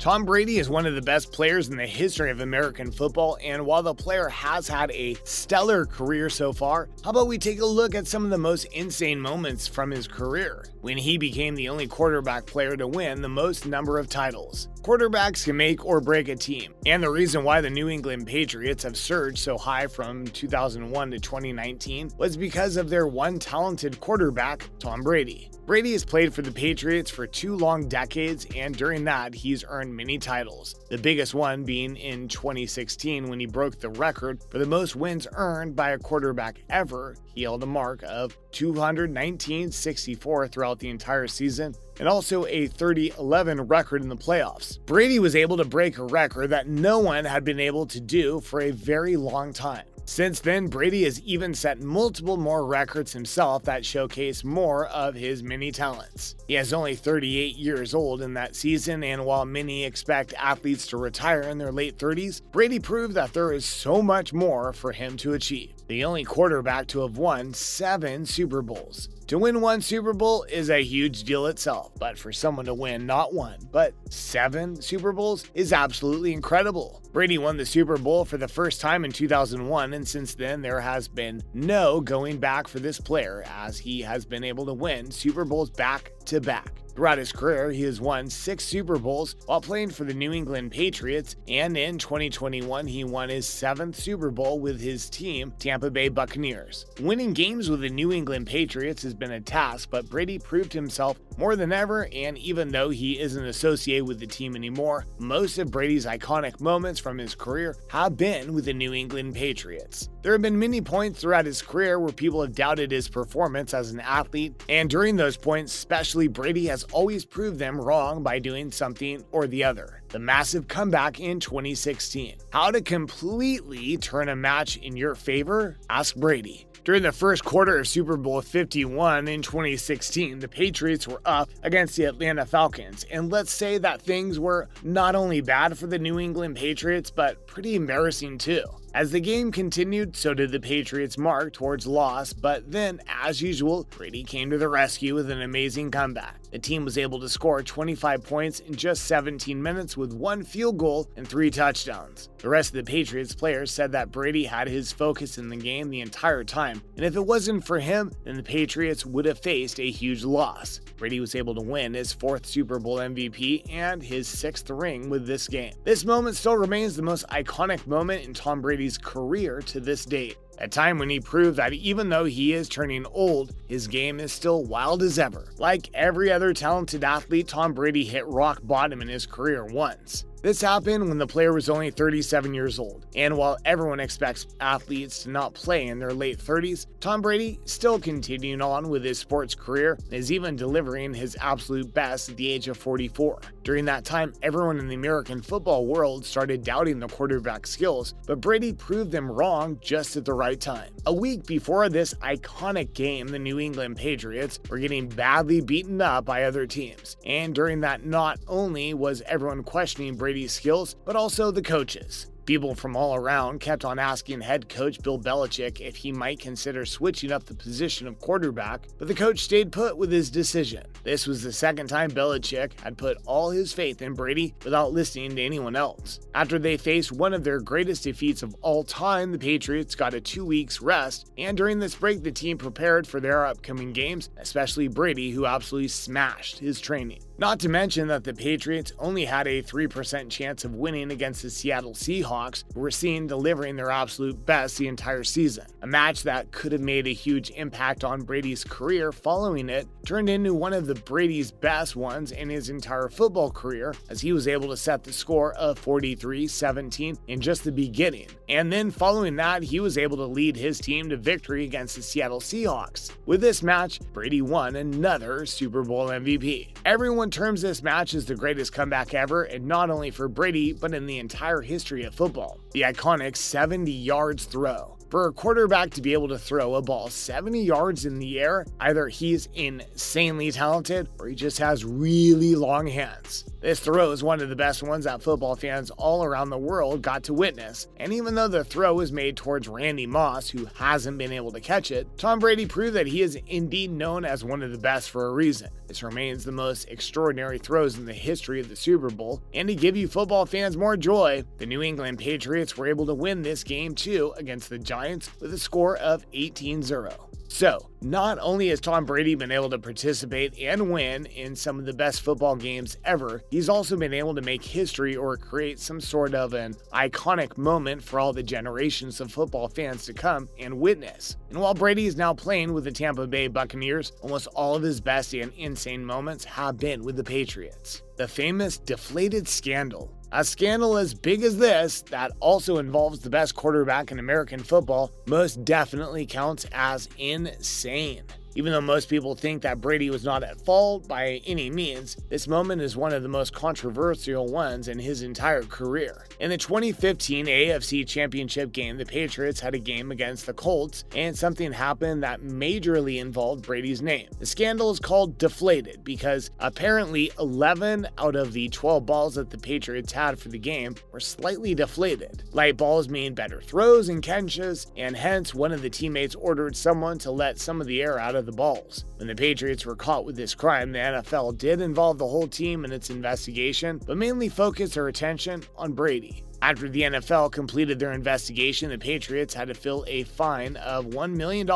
Tom Brady is one of the best players in the history of American football, and while the player has had a stellar career so far, how about we take a look at some of the most insane moments from his career, when he became the only quarterback player to win the most number of titles. Quarterbacks can make or break a team, and the reason why the New England Patriots have surged so high from 2001 to 2019 was because of their one talented quarterback, Tom Brady. Brady has played for the Patriots for 2 long decades, and during that, he's earned many titles. The biggest one being in 2016 when he broke the record for the most wins earned by a quarterback ever. He held a mark of 219-64 throughout the entire season, and also a 30-11 record in the playoffs. Brady was able to break a record that no one had been able to do for a very long time. Since then, Brady has even set multiple more records himself that showcase more of his many talents. He is only 38 years old in that season, and while many expect athletes to retire in their late 30s, Brady proved that there is so much more for him to achieve. The only quarterback to have won 7 Super Bowls. To win 1 Super Bowl is a huge deal itself, but for someone to win not 1, but 7 Super Bowls is absolutely incredible. Brady won the Super Bowl for the first time in 2001, and since then there has been no going back for this player, as he has been able to win Super Bowls back to back. Throughout his career, he has won 6 Super Bowls while playing for the New England Patriots, and in 2021, he won his 7th Super Bowl with his team, Tampa Bay Buccaneers. Winning games with the New England Patriots has been a task, but Brady proved himself more than ever, and even though he isn't associated with the team anymore, most of Brady's iconic moments from his career have been with the New England Patriots. There have been many points throughout his career where people have doubted his performance as an athlete, and during those points, especially, Brady has always proved them wrong by doing something or the other. The massive comeback in 2016. How to completely turn a match in your favor? Ask Brady. During the first quarter of Super Bowl 51 in 2016, the Patriots were up against the Atlanta Falcons, and let's say that things were not only bad for the New England Patriots, but pretty embarrassing too. As the game continued, so did the Patriots' march towards loss, but then, as usual, Brady came to the rescue with an amazing comeback. The team was able to score 25 points in just 17 minutes with 1 field goal and 3 touchdowns. The rest of the Patriots players said that Brady had his focus in the game the entire time, and if it wasn't for him, then the Patriots would have faced a huge loss. Brady was able to win his 4th Super Bowl MVP and his 6th ring with this game. This moment still remains the most iconic moment in Tom Brady's career to this date. A time when he proved that even though he is turning old, his game is still wild as ever. Like every other talented athlete, Tom Brady hit rock bottom in his career once. This happened when the player was only 37 years old, and while everyone expects athletes to not play in their late 30s, Tom Brady still continuing on with his sports career and is even delivering his absolute best at the age of 44. During that time, everyone in the American football world started doubting the quarterback skills, but Brady proved them wrong just at the right time. A week before this iconic game, the New England Patriots were getting badly beaten up by other teams, and during that, not only was everyone questioning Brady's skills, but also the coaches. People from all around kept on asking head coach Bill Belichick if he might consider switching up the position of quarterback, but the coach stayed put with his decision. This was the second time Belichick had put all his faith in Brady without listening to anyone else. After they faced one of their greatest defeats of all time, the Patriots got a 2 weeks rest, and during this break the team prepared for their upcoming games, especially Brady, who absolutely smashed his training. Not to mention that the Patriots only had a 3% chance of winning against the Seattle Seahawks, who were seen delivering their absolute best the entire season. A match that could have made a huge impact on Brady's career following it turned into one of the Brady's best ones in his entire football career, as he was able to set the score of 43-17 in just the beginning. And then following that, he was able to lead his team to victory against the Seattle Seahawks. With this match, Brady won another Super Bowl MVP. Everyone terms this match as the greatest comeback ever, and not only for Brady, but in the entire history of football. The iconic 70 yards throw. For a quarterback to be able to throw a ball 70 yards in the air, either he's insanely talented or he just has really long hands. This throw is one of the best ones that football fans all around the world got to witness, and even though the throw was made towards Randy Moss, who hasn't been able to catch it, Tom Brady proved that he is indeed known as one of the best for a reason. This remains the most extraordinary throws in the history of the Super Bowl, and to give you football fans more joy, the New England Patriots were able to win this game too against the Giants with a score of 18-0. So, not only has Tom Brady been able to participate and win in some of the best football games ever, he's also been able to make history or create some sort of an iconic moment for all the generations of football fans to come and witness. And while Brady is now playing with the Tampa Bay Buccaneers, almost all of his best and insane moments have been with the Patriots. The famous deflated scandal. A scandal as big as this, that also involves the best quarterback in American football, most definitely counts as insane. Even though most people think that Brady was not at fault by any means, this moment is one of the most controversial ones in his entire career. In the 2015 AFC Championship game, the Patriots had a game against the Colts, and something happened that majorly involved Brady's name. The scandal is called deflated because apparently 11 out of the 12 balls that the Patriots had for the game were slightly deflated. Light balls mean better throws and catches, and hence one of the teammates ordered someone to let some of the air out of the balls. When the Patriots were caught with this crime, the NFL did involve the whole team in its investigation, but mainly focused their attention on Brady. After the NFL completed their investigation, the Patriots had to fill a fine of $1 million,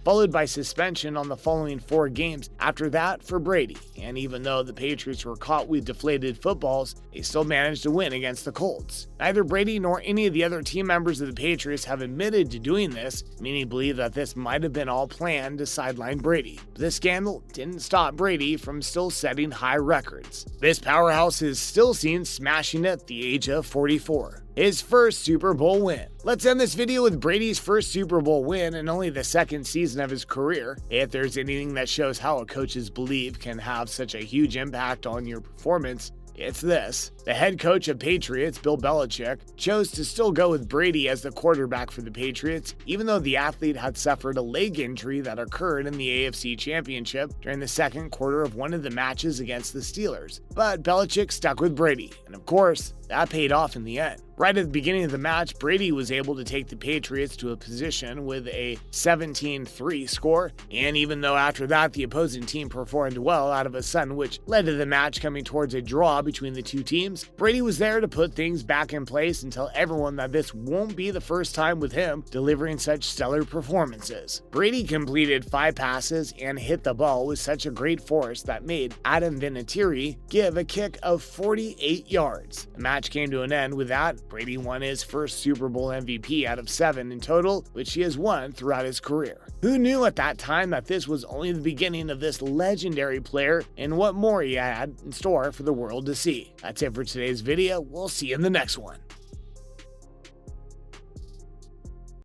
followed by suspension on the following 4 games after that for Brady. And even though the Patriots were caught with deflated footballs, they still managed to win against the Colts. Neither Brady nor any of the other team members of the Patriots have admitted to doing this. Many believe that this might have been all planned to sideline Brady. But this scandal didn't stop Brady from still setting high records. This powerhouse is still seen smashing at the age of 44. His first Super Bowl win. Let's end this video with Brady's first Super Bowl win and only the second season of his career. If there's anything that shows how a coach's belief can have such a huge impact on your performance, it's this. The head coach of Patriots, Bill Belichick, chose to still go with Brady as the quarterback for the Patriots, even though the athlete had suffered a leg injury that occurred in the AFC Championship during the second quarter of one of the matches against the Steelers. But Belichick stuck with Brady, and of course, that paid off in the end. Right at the beginning of the match, Brady was able to take the Patriots to a position with a 17-3 score, and even though after that the opposing team performed well out of a sudden, which led to the match coming towards a draw between the two teams, Brady was there to put things back in place and tell everyone that this won't be the first time with him delivering such stellar performances. Brady completed 5 passes and hit the ball with such a great force that made Adam Vinatieri give a kick of 48 yards. The match came to an end with that. Brady won his first Super Bowl MVP out of 7 in total, which he has won throughout his career. Who knew at that time that this was only the beginning of this legendary player and what more he had in store for the world to see? That's it for today's video. We'll see you in the next one.